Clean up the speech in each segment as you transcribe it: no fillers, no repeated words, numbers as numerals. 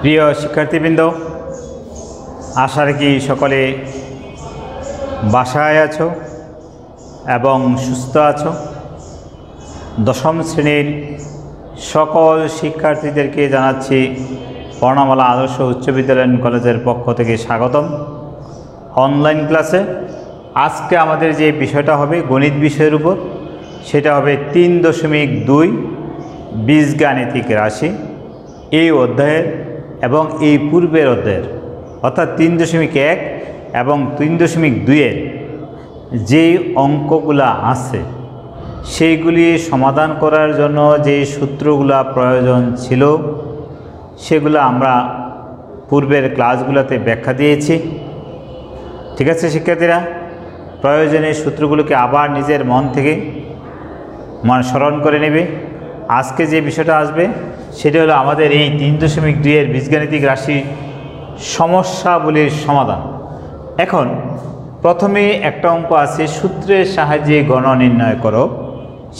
প্রিয় শিক্ষার্থীবৃন্দ, আশা রাখি সকলে বাসায় আছো এবং সুস্থ আছো। দশম শ্রেণীর সকল শিক্ষার্থীদেরকে জানাচ্ছি বর্ণমালা আদর্শ উচ্চ বিদ্যালয় কলেজের পক্ষ থেকে স্বাগতম অনলাইন ক্লাসে। আজকে আমাদের যে বিষয়টা হবে গণিত বিষয়ের উপর, সেটা হবে 3.2 বীজগাণিতিক রাশি। এই অধ্যায়ের এবং এই পূর্বের অধ্যায়ের অর্থাৎ 3.1 এবং 3.2-এর যে অঙ্কগুলা আছে সেইগুলি সমাধান করার জন্য যে সূত্রগুলা প্রয়োজন ছিল সেগুলো আমরা পূর্বের ক্লাসগুলোতে ব্যাখ্যা দিয়েছি। ঠিক আছে শিক্ষার্থীরা, প্রয়োজনীয় সূত্রগুলোকে আবার নিজের মন থেকে স্মরণ করে নেবে। আজকে যে বিষয়টা আসবে সেটা হলো আমাদের এই 3.2-এর বীজগাণিতিক রাশি সমস্যাগুলির সমাধান। এখন প্রথমে একটা অঙ্ক আছে, সূত্রের সাহায্যে ঘন নির্ণয় করো।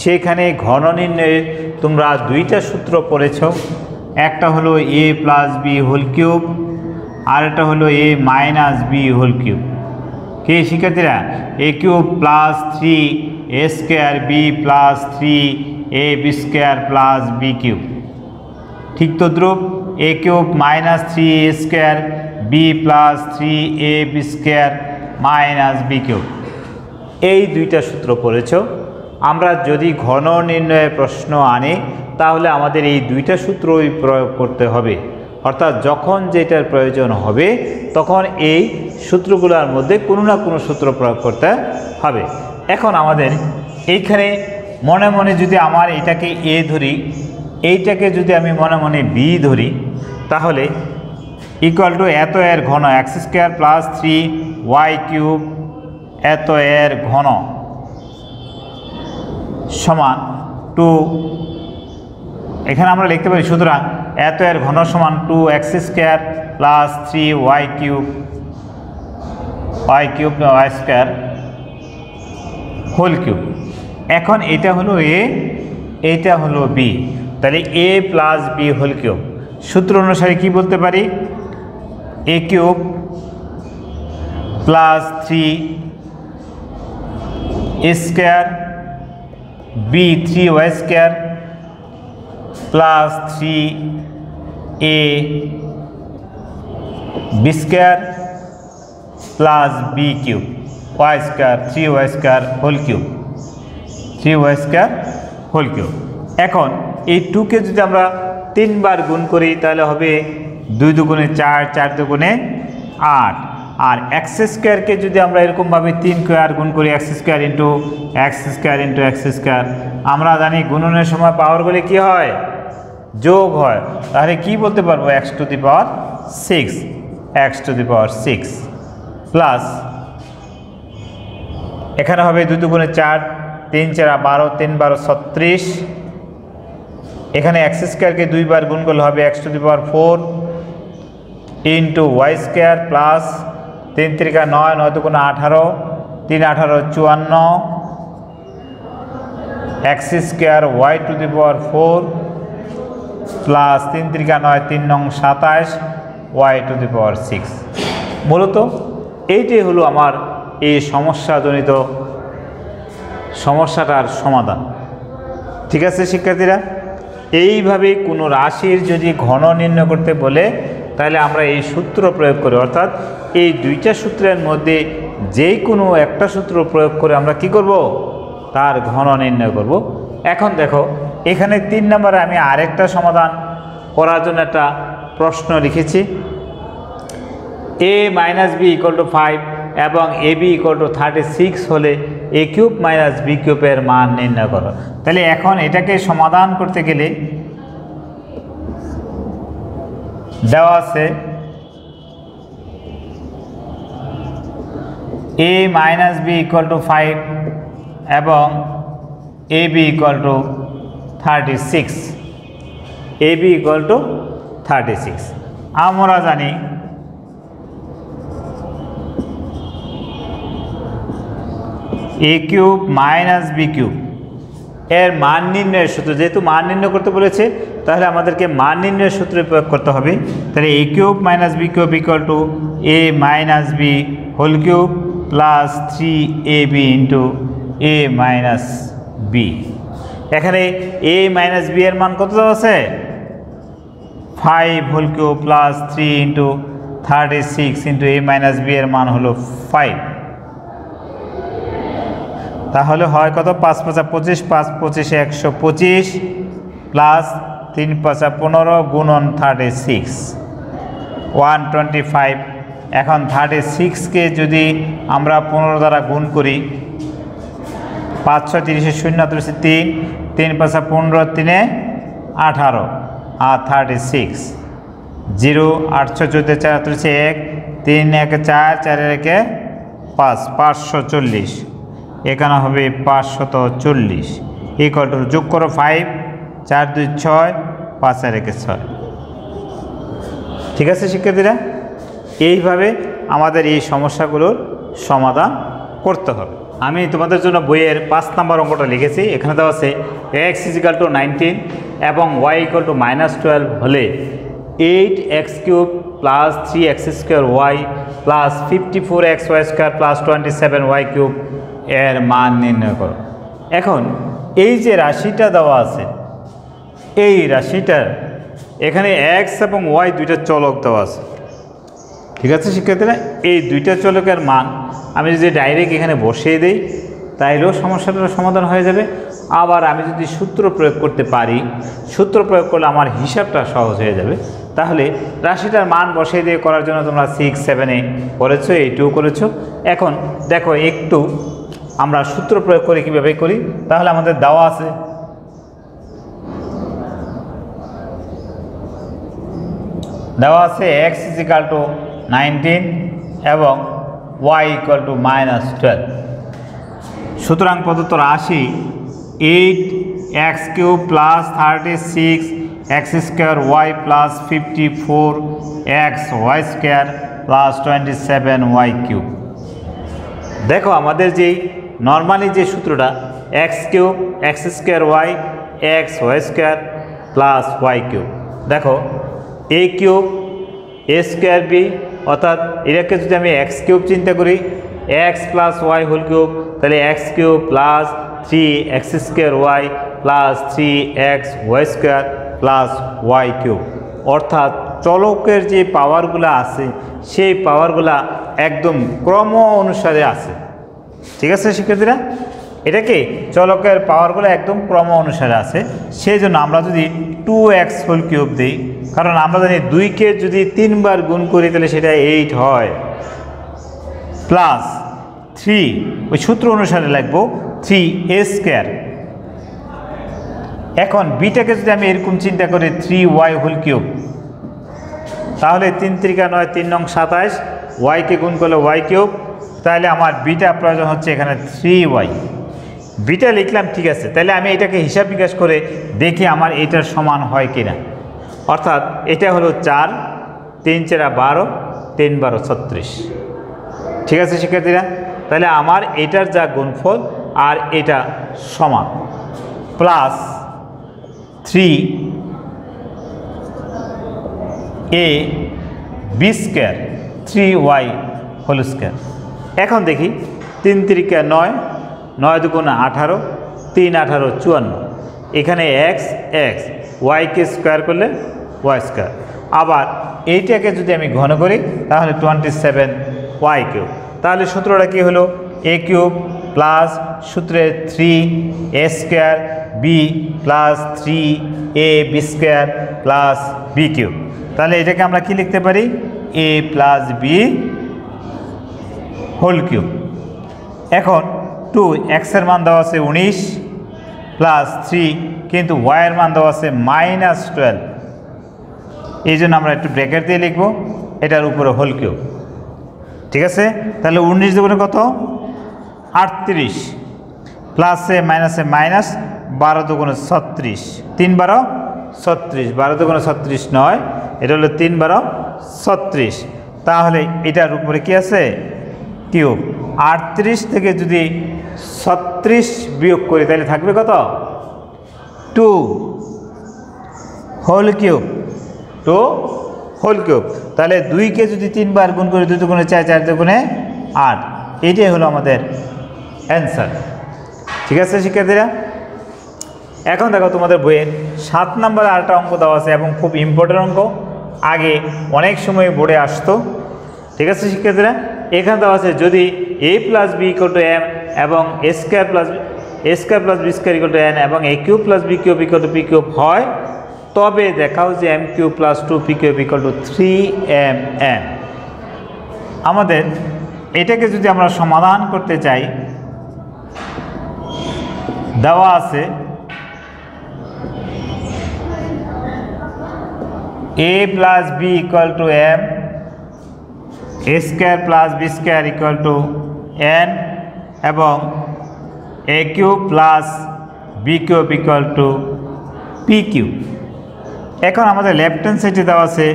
সেখানে ঘন নির্ণয়ে তোমরা দুইটা সূত্র পড়েছ, একটা হলো a + b হোল কিউব আর একটা হলো a - b হোল কিউব। কে শিক্ষার্থীরা? a³ + 3a² b + 3ab² + b³ ঠিক তদ্রূপ a³ - 3a² b + 3ab² - b³ এই দুইটা সূত্র পড়েছ। আমরা যদি ঘন নির্ণয়ের প্রশ্ন আনি তাহলে আমাদের এই দুইটা সূত্রই প্রয়োগ করতে হবে, অর্থাৎ যখন যেটার প্রয়োজন হবে তখন এই সূত্রগুলোর মধ্যে কোনো না কোনো সূত্র প্রয়োগ করতে হবে। এখন আমাদের এইখানে মনে মনে যদি আমার এটাকে a ধরি, এইটাকে যদি আমি মনে মনে b ধরি, তাহলে = এত এর ঘন x² + 3y³ এত এর ঘন সমান 2। এখানে আমরা লিখতে পারি সুতরাং এত এর ঘন সমান 2x² + 3y³ হোল কিউব। এখন এটা হলো a, এইটা হলো b, তাহলে a + b হোল কিউব। সূত্র অনুসারে কি বলতে পারি? a³ + 3a² b 3y² + 3ab² + b³ y² 3y² whole cube 3y² whole cube. এখন এই 2কে যদি আমরা 3 বার গুণ করি তাহলে হবে 2 দুগুণে 4, 4 দুগুণে 8। আর x² যদি আমরা এরকমভাবে 3 বার গুণ করি x² × x², আমরা জানি গুণনের সময় পাওয়ারগুলি কি হয়? যোগ হয়। তাহলে কি বলতে পারবো? x⁶ প্লাস এখানে হবে 2 দুগুণে 4, 3 × 4 = 12, 3 × 12 = 36। এখানে x² 2 বার গুণ করলে হবে x⁴ × y² প্লাস 3 × 3 = 9, 9 দুগুণে 18, 3 × 18 = 54, x² y⁴ প্লাস 3 × 3 = 9, 3 × 9 = 27 y⁶। মূলত এইটাই হলো আমার এই সমস্যাজনিত সমস্যাটার সমাধান। ঠিক আছে শিক্ষার্থীরা, এইভাবে কোনো রাশির যদি ঘন নির্ণয় করতে বলে তাহলে আমরা এই সূত্র প্রয়োগ করি, অর্থাৎ এই দুইটা সূত্রের মধ্যে যে কোনো একটা সূত্র প্রয়োগ করে আমরা কি করব? তার ঘন নির্ণয় করব। এখন দেখো এখানে 3 নম্বরে আমি আরেকটা সমাধান করার জন্য একটা প্রশ্ন লিখেছি। a - b = 5 এবং ab = 36 হলে a³ - b³ এর মান নির্ণয় করো। তাহলে এখন এটাকে সমাধান করতে গেলে দেওয়া আছে a - b = 5 এবং ab = 36। ab = 36 আমরা জানি a³ - b³ এর মান নির্ণয়ের সূত্র, যেহেতু মান নির্ণয় করতে বলেছে তাহলে আমাদেরকে মান নির্ণয়ের সূত্রে প্রয়োগ করতে হবে। তাহলে a cube minus B cube equal to a minus B whole cube plus 3ab into a minus B. এখানে a মাইনাস বি এর মান কত দেওয়া আছে? 5 whole cube plus 3 into 36 into a minus B এর মান হলো 5। তাহলে হয় কত? 5 × 5 = 25, 5 × 25 = 125 প্লাস 3 × 5 = 15 গুণন 36 125। এখন 36কে যদি আমরা 15 দ্বারা গুণ করি, 5 × 6 = 30, 0 × 3, 3 × 5 = 15, 3 × 18 আর 36 0 8 × 6 = 14, 4 × 1, 3 × 1 = 4, 4 × 1 = 5, 540। এখানে হবে 540 ইকুয়াল টু, যোগ করো 5, 4 × 2 = 6, 5 × 1 = 6। ঠিক আছে শিক্ষার্থীরা, এইভাবে আমাদের এই সমস্যাগুলোর সমাধান করতে হবে। আমি তোমাদের জন্য বইয়ের 5 নম্বর অঙ্কটা লিখেছি। এখানে দেওয়া আছে x = 19 এবং y = -12 হলে 8x³ + 3x² + 54xy² + 27y³ এর মান নির্ণয় করো। এখন এই যে রাশিটা দেওয়া আছে, এই রাশিটার এখানে x এবং y দুইটা চলক দেওয়া আছে। ঠিক আছে শিক্ষার্থীরা, এই দুইটা চলকের মান আমি যদি ডাইরেক্ট এখানে বসিয়ে দিই তাইলেও সমস্যাটার সমাধান হয়ে যাবে। আবার আমি যদি সূত্র প্রয়োগ করতে পারি, সূত্র প্রয়োগ করলে আমার হিসাবটা সহজ হয়ে যাবে। তাহলে রাশিটার মান বসিয়ে দিয়ে করার জন্য তোমরা 6, 7-এ করেছো, 8-এও করেছো। এখন দেখো একটু আমরা সূত্র প্রয়োগ করে কীভাবে করি। তাহলে আমাদের দেওয়া আছে x = 19 এবং y = -12। সুতরাং প্রদত্ত রাশি 8x³ + 36x² y + 54xy² + 27y³। দেখো আমাদের যেই নর্মালি যে সূত্রটা x³ x² y xy² + y³। দেখো a³ a² b, অর্থাৎ এটাকে যদি আমি x³ চিন্তা করি, x + y হোল কিউব, তাহলে x³ + 3x² y + 3xy² + y³। অর্থাৎ চলকের যে পাওয়ারগুলো আছে সেই পাওয়ারগুলা একদম ক্রম অনুসারে আছে। ঠিক আছে শিক্ষার্থীরা, এটাকে চলকের পাওয়ারগুলো একদম ক্রম অনুসারে আছে। সেই জন্য আমরা যদি 2x হোল কিউব দিই, কারণ আমরা জানি 2কে যদি 3 বার গুণ করি তাহলে সেটা 8 হয়, প্লাস 3, ওই সূত্র অনুসারে লিখবো 3a²। এখন বিটাকে যদি আমি এরকম চিন্তা করি 3y হোল কিউব, তাহলে 3 × 3 = 9, 3 × 27, ওয়াইকে গুণ করলে y³। তাহলে আমার বিটা প্রয়োজন হচ্ছে এখানে 3y। বিটা লিখলাম, ঠিক আছে। তাহলে আমি এটাকে হিসাব বিকাশ করে দেখি আমার এটার সমান হয় কিনা। অর্থাৎ এটা হলো 4, 3 × 4 = 12, 3 × 12 = 36। ঠিক আছে শিক্ষার্থীরা, তাহলে আমার এটার যা গুণফল আর এটা সমান, plus 3ab² 3y whole square. এখন দেখি 3 × 3 = 9, 9 × 2 = 18, 3 × 18 = 54। এখানে x y-কে স্কোয়ার করলে y²। আবার এইটাকে যদি আমি ঘন করি তাহলে 27y³। তাহলে সূত্রটা কি হলো? a³ প্লাস সূত্রে 3a² b plus 3ab² plus b³। তাহলে এটাকে আমরা কি লিখতে পারি? a + b whole cube. এখন 2x এর মান দেওয়া আছে 19 প্লাস 3, কিন্তু y এর মান দেওয়া আছে -12। এই জন্য আমরা একটু ব্র্যাকেট দিয়ে লিখব, এটার উপরে হোল কিউব। ঠিক আছে, তাহলে 19 দুগুণে কত? 38, প্লাসে মাইনাসে মাইনাস, 12 দুগুণে 36, 3 × 12 = 36, 12 দুগুণে 36 নয়, এটা হলো 3 × 12 = 36। তাহলে এটার উপরে কি আছে? কিউব। 38 থেকে যদি 36 বিয়োগ করি তাহলে থাকবে কত? 2 হোল কিউব, 2 হোল কিউব। তাহলে 2কে যদি 3 বার গুণ করি, 2 গুণে 4, 4 গুণে 8, এইটাই হলো আমাদের অ্যান্সার। ঠিক আছে শিক্ষার্থীরা, এখন দেখো তোমাদের বইয়ের 7 নম্বরে আরেকটা অঙ্ক দেওয়া আছে এবং খুব ইম্পর্টেন্ট অঙ্ক, আগে অনেক সময় বোর্ডে আসতো। ঠিক আছে শিক্ষার্থীরা, এখানে দেওয়া আছে যদি a plus B equal to m এবং a square plus B square equal to n এবং a cube plus B cube equal to p cube হয়, তবে দেখাও যে m cube plus 2p cube equal to 3mn। আমাদের এটাকে যদি আমরা সমাধান করতে চাই, দেওয়া আছে a plus B equal to m, a square plus B square equal to n এবং a cube plus B cube equal to p cube. এখন আমাদের লেফট হ্যান্ড সাইডে দেওয়া আছে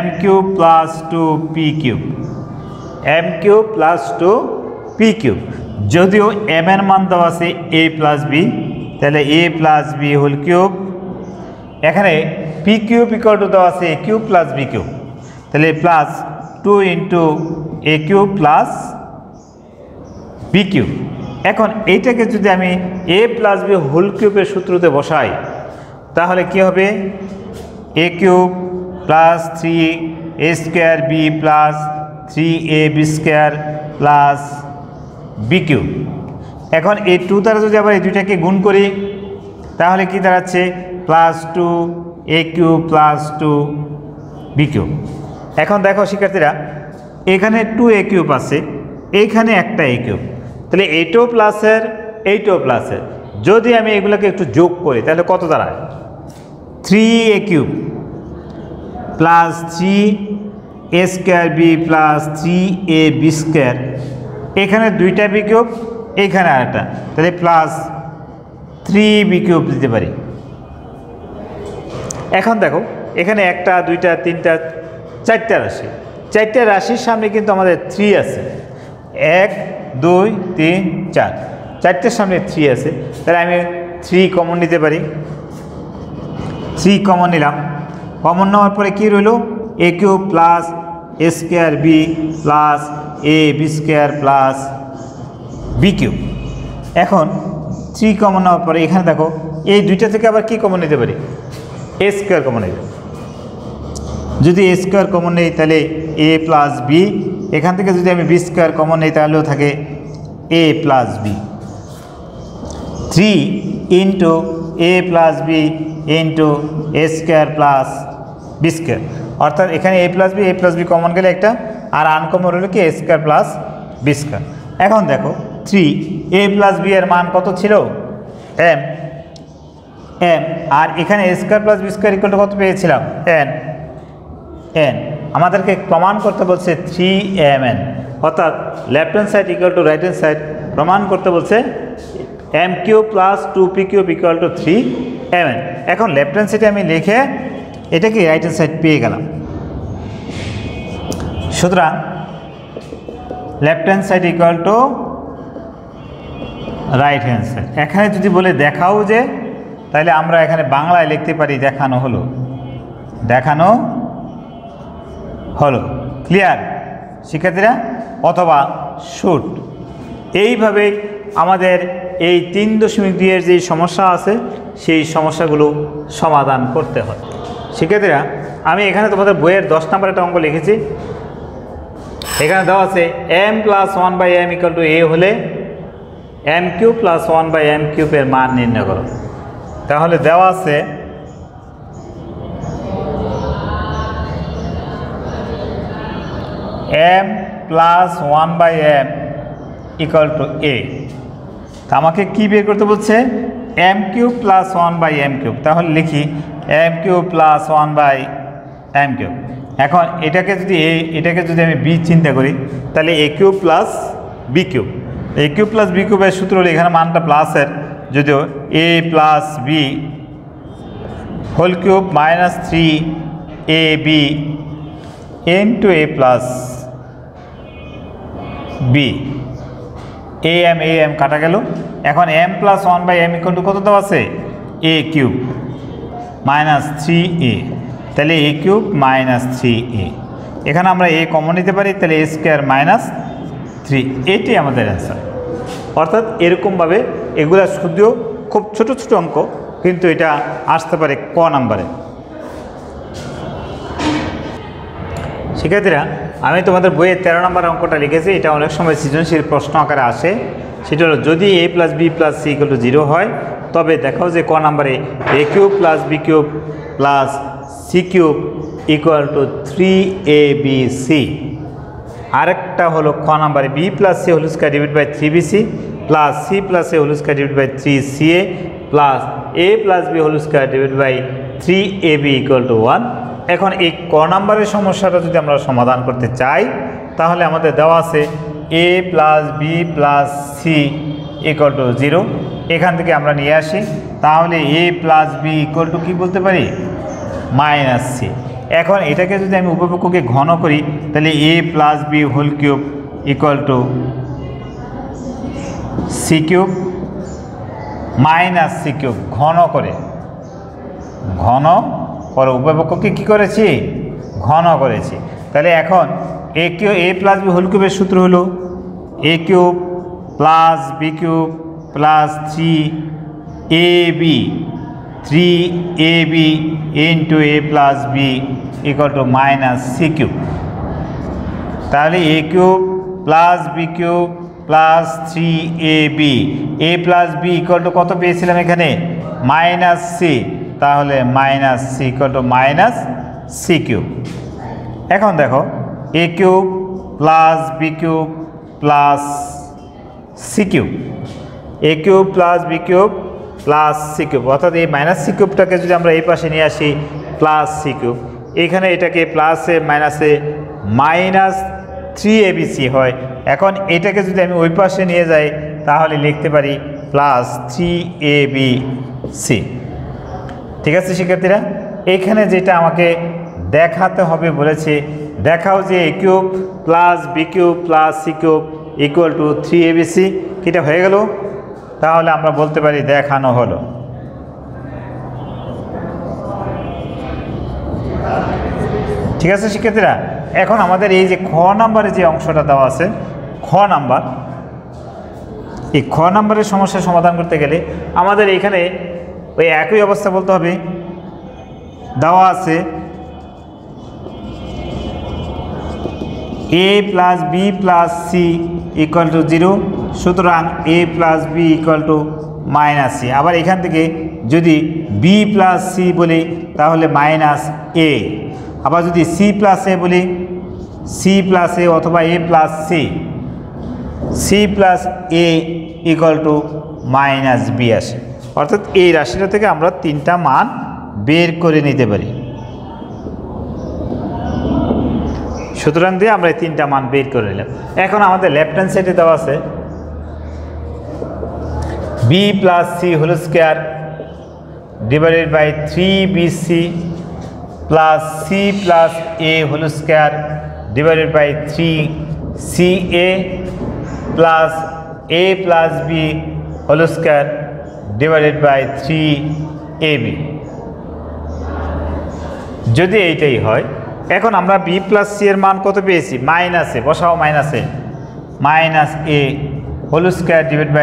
m cube plus 2p cube, m cube plus 2p cube. যদিও m এর মান দেওয়া আছে a প্লাস বি, তাহলে a plus B whole cube. এখানে p কিউব ইকুয়াল টু দেওয়া আছে a cube plus B cube, তাহলে plus 2 into a cube plus B cube. এখন এইটাকে যদি আমি a প্লাস বি হোল কিউবের সূত্রতে বসাই, তাহলে কি হবে? a cube plus 3a square B plus 3ab square plus B cube. এখন এই 2 দ্বারা যদি আবার এই দুইটাকে গুণ করি, তাহলে কি দাঁড়াচ্ছে? Plus 2a cube plus 2b cube. এখন দেখো শিক্ষার্থীরা, এখানে 2a কিউব আছে, এইখানে একটা a কিউব, তাহলে এইটাও প্লাসের এইটাও প্লাসের। যদি আমি এগুলোকে একটু যোগ করি তাহলে কত দাঁড়ায়? 3a cube plus 3a square B plus 3ab square, এখানে দুইটা বি কিউব, এইখানে আরেকটা, তাহলে প্লাস 3b কিউব দিতে পারি। এখন দেখো এখানে একটা, দুইটা, তিনটা, 4টা রাশি, 4টা রাশির সামনে কিন্তু আমাদের 3 আছে, 1 2 3 4, 4টের সামনে 3 আছে, তাহলে আমি 3 কমন নিতে পারি। 3 কমন নিলাম, কমন নেওয়ার পরে কি রইল? a cube plus a square B plus ab square plus B cube. এখন 3 কমন নেওয়ার পরে এখানে দেখো এই দুইটা থেকে আবার কি কমন নিতে পারি? a স্কয়ার কমন নিতে। যদি a স্কয়ার কমন নেই তাহলে a প্লাস বি, এখান থেকে যদি আমি বি স্কয়ার কমন নেই তাহলেও থাকে a plus B. 3 into a plus B into a square plus B square, অর্থাৎ এখানে a প্লাস বি কমন গেলে একটা, আর আনকমন হলো কি a square plus B square. এখন দেখো 3a প্লাস বি এর মান কত ছিল? m, আর এখানে a square plus B square equal to কত পেয়েছিলাম? n। আমাদেরকে প্রমাণ করতে বলছে 3mn, অর্থাৎ left hand side equal to right hand side প্রমাণ করতে বলছে m cube plus 2p cube equal to 3mn। এখন লেফট হ্যান্ড সাইডে আমি লিখে এটাকে রাইট হ্যান্ড সাইড পেয়ে গেলাম। সুতরাং left hand side equal to right hand side. এখানে যদি বলে দেখাও যে, তাহলে আমরা এখানে বাংলায় লিখতে পারি দেখানো হলো, দেখানো হলো। ক্লিয়ার শিক্ষার্থীরা? অথবা শুট। এইভাবে আমাদের এই 3.2 এর যে সমস্যা আছে সেই সমস্যাগুলো সমাধান করতে হয়। শিক্ষার্থীরা, আমি এখানে তোমাদের বইয়ের 10 নম্বর একটা অঙ্ক লিখেছি। এখানে দেওয়া আছে m plus 1/m equal to a হলে m কিউব প্লাস 1/m কিউবের মান নির্ণয় করো। তাহলে দেওয়া আছে m plus 1/m equal to a। তা আমাকে কি বের করতে বলছে? m cube plus 1/m cube. তাহলে লিখি m cube plus 1/m cube. এখন এটাকে যদি আমি b চিন্তা করি, তাহলে a cube plus b cube. a cube plus b কিউবের সূত্র হলো, এখানে মানটা প্লাসের, যদিও a plus b whole cube minus 3ab into a plus B, এ এম কাটা গেল। এখন এম প্লাস 1/m = কত দেওয়া আছে? এ কিউব মাইনাস 3a, তাহলে এ কিউব মাইনাস 3a। এখানে আমরা এ কমন নিতে পারি, তাহলে এ স্কোয়ার মাইনাস 3, এটি আমাদের অ্যান্সার। অর্থাৎ এরকমভাবে এগুলা শুধুও খুব ছোট ছোট অঙ্ক, কিন্তু এটা আসতে পারে ক নাম্বারে। শিক্ষার্থীরা, আমি তোমাদের বইয়ে 13 নম্বর অঙ্কটা লিখেছি। এটা অনেক সময় সৃজনশীল প্রশ্ন আকারে আসে। সেটা হলো, যদি a + b + c = 0 হয়, তবে দেখাও যে ক নাম্বারে a³ + b³ + c³ = 3abc। আরেকটা হলো খ নাম্বারে b + c² / 3bc + c + a² / 3ca + a + b² / 3ab = 1। এখন এই ক নাম্বারের সমস্যাটা যদি আমরা সমাধান করতে চাই, তাহলে আমাদের দেওয়া আছে a + b + c = 0। এখান থেকে আমরা নিয়ে আসি, তাহলে a + b = কি বলতে পারি? -c। এখন এটাকে যদি আমি উপপক্ষকে ঘন করি, তাহলে a + b² = c³ - c³ ঘন করে উপপক্ষকে কি করেছি? ঘন করেছি। তাহলে এখন a + b³ এর সূত্র হলো a³ + b³ + 3ab 3ab × a + b = -c³। তাহলে a³ + b³ + 3ab, a + b = কত পেয়েছিলাম এখানে? -c। তাহলে -c - -c³। এখন দেখো a³ + b³ + c³, a³ + b³ + c³, অর্থাৎ এই -c³ যদি আমরা এই পাশে নিয়ে আসি +c³, এখানে এটাকে প্লাসে মাইনাসে -3abc হয়। এখন এটাকে যদি আমি ওই পাশে নিয়ে যাই, তাহলে লিখতে পারি +3abc। ঠিক আছে শিক্ষার্থীরা, এইখানে যেটা আমাকে দেখাতে হবে বলেছে, দেখাও যে a³ + b³ + c³ = 3abc। এটা হয়ে গেল, তাহলে আমরা বলতে পারি দেখানো হলো। ঠিক আছে শিক্ষার্থীরা, এখন আমাদের এই যে খ নাম্বারে যে অংশটা দেওয়া আছে, খ নাম্বার, এই খ নাম্বারের সমস্যা সমাধান করতে গেলে আমাদের এখানে ওই একই অবস্থা বলতে হবে। দেওয়া আছে a + b + c = 0, সুতরাং a + b = -c। আবার এখান থেকে যদি b + c বলি, তাহলে -a। আবার যদি c + a বলি, c + a অথবা a + c, c + a = -b আসে। অর্থাৎ এই রাশিটা থেকে আমরা 3টা মান বের করে নিতে পারি। সুতরাং দিয়ে আমরা এই 3টা মান বের করে নিলাম। এখন আমাদের লেফট হ্যান্ড সাইডে দেওয়া আছে b + c² / 3bc + c + a² / 3ca + a + b² / 3ab। যদি এইটাই হয়, এখন আমরা b + c এর মান কত পেয়েছি? -a, বসাও -a, -a²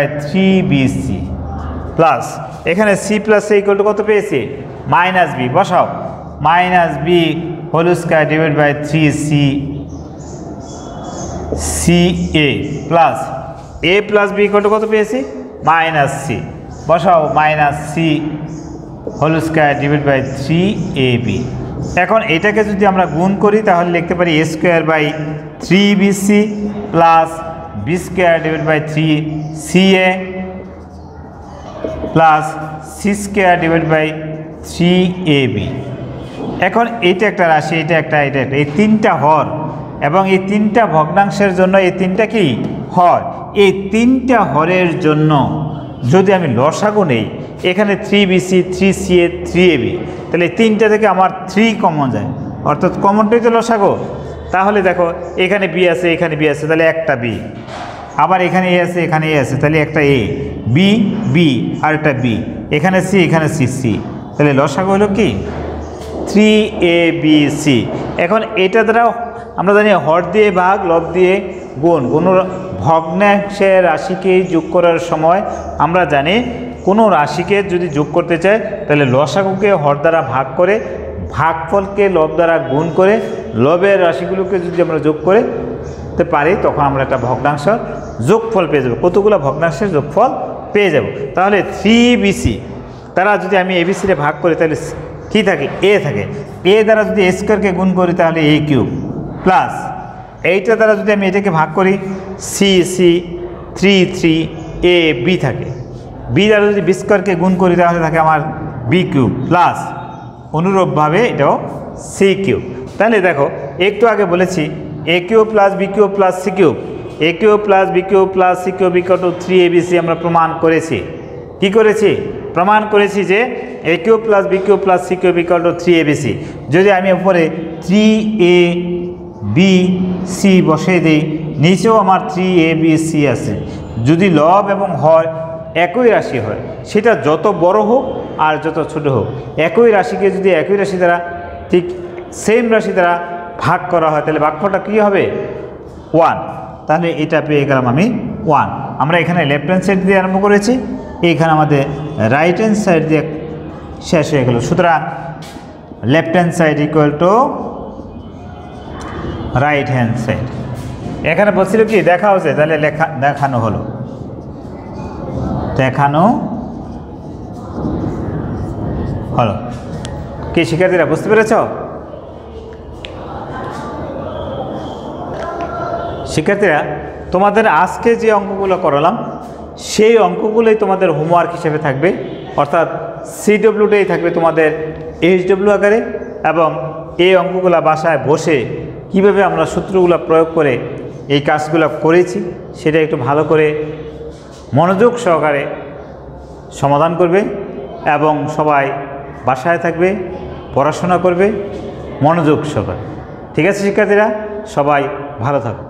/ 3bc প্লাস এখানে c + a = কত পেয়েছি? -b, বসাও -b² / 3ca plus a + b = কত পেয়েছি? -c, বসাও -c² / 3ab। এখন এটাকে যদি আমরা গুণ করি, তাহলে লিখতে পারি a² / 3bc plus b² / 3ca plus c² / 3ab। এখন এইটা একটা রাশি, এটা একটা, এই 3টা হর, এবং এই 3টা ভগ্নাংশের জন্য এই 3টা কি হর। এই 3টা হরের জন্য যদি আমি লসাগু নেই, এখানে 3bc 3ca 3ab, তাহলে 3টা থেকে আমার 3 কমন যায়, অর্থাৎ কমনটাই তো লসাগু। তাহলে দেখো এখানে বি আছে, এখানে বি আছে, তাহলে একটা বি, আবার এখানে এ আছে, এখানে এ আছে, তাহলে একটা এ, বি বি আর একটা বি, এখানে সি, এখানে সি সি, তাহলে লসাগু হলো কি 3ABC। এখন এটা দ্বারা আমরা জানি হর দিয়ে ভাগ, লব দিয়ে গুণ, কোনো ভগ্নাংশের রাশিকে যোগ করার সময় আমরা জানি কোনো রাশিকে যদি যোগ করতে চাই তাহলে লসাগুকে হর দ্বারা ভাগ করে, ভাগফলকে লব দ্বারা গুণ করে, লবের রাশিগুলোকে যদি আমরা যোগ করতে পারি তখন আমরা একটা ভগ্নাংশের যোগফল পেয়ে যাব, কতগুলো ভগ্নাংশের যোগফল পেয়ে যাব। তাহলে 3BC তারা যদি আমি এবিসিতে ভাগ করি তাহলে কী থাকে, এ থাকে, এ দ্বারা যদি এ স্কোয়ারকে গুণ করি তাহলে এ কিউব, প্লাস এইটা দ্বারা যদি আমি এটাকে ভাগ করি সি সি 3 বি থাকে, বি দ্বারা যদি বি স্কোয়ারকে গুণ করি তাহলে থাকে আমার বি কিউব, প্লাস অনুরূপভাবে এটাও সি কিউব। তাহলে দেখো একটু আগে বলেছি a cube plus B cube plus c cube, a cube plus B cube plus c cube equal to 3ABC আমরা প্রমাণ করেছি। কি করেছি? প্রমাণ করেছি যে a cube plus B cube plus c cube equal to 3ABC। যদি আমি উপরে 3ABC বসিয়ে দিই, নিচেও আমার 3ABC আছে। যদি লব এবং হর একই রাশি হয়, সেটা যত বড় হোক আর যত ছোট হোক, একই রাশিকে যদি একই রাশি দ্বারা ঠিক সেম রাশি দ্বারা ভাগ করা হয় তাহলে ভাগফলটা কী হবে? 1। তাহলে এটা পেয়ে গেলাম আমি 1। আমরা এখানে লেফট হ্যান্ড সাইড দিয়ে আরম্ভ করেছি, এইখানে আমাদের রাইট হ্যান্ড সাইড দিয়ে শেষ হয়ে গেল। সুতরাং left hand side equal to right hand side. এখানে বলছিল কি দেখা হচ্ছে, তাহলে দেখানো হলো, দেখানো হলো। কি শিক্ষার্থীরা বুঝতে পেরেছ? শিক্ষার্থীরা তোমাদের আজকে যে অঙ্কগুলো করালাম সেই অঙ্কগুলোই তোমাদের হোমওয়ার্ক হিসেবে থাকবে, অর্থাৎ CWটাই থাকবে তোমাদের HW আকারে, এবং এই অঙ্কগুলো বাসায় বসে কিভাবে আমরা সূত্রগুলো প্রয়োগ করে এই কাজগুলো করেছি সেটা একটু ভালো করে মনোযোগ সহকারে সমাধান করবে, এবং সবাই বাসায় থাকবে, পড়াশোনা করবে মনোযোগ সহকারে। ঠিক আছে শিক্ষার্থীরা, সবাই ভালো থাকো।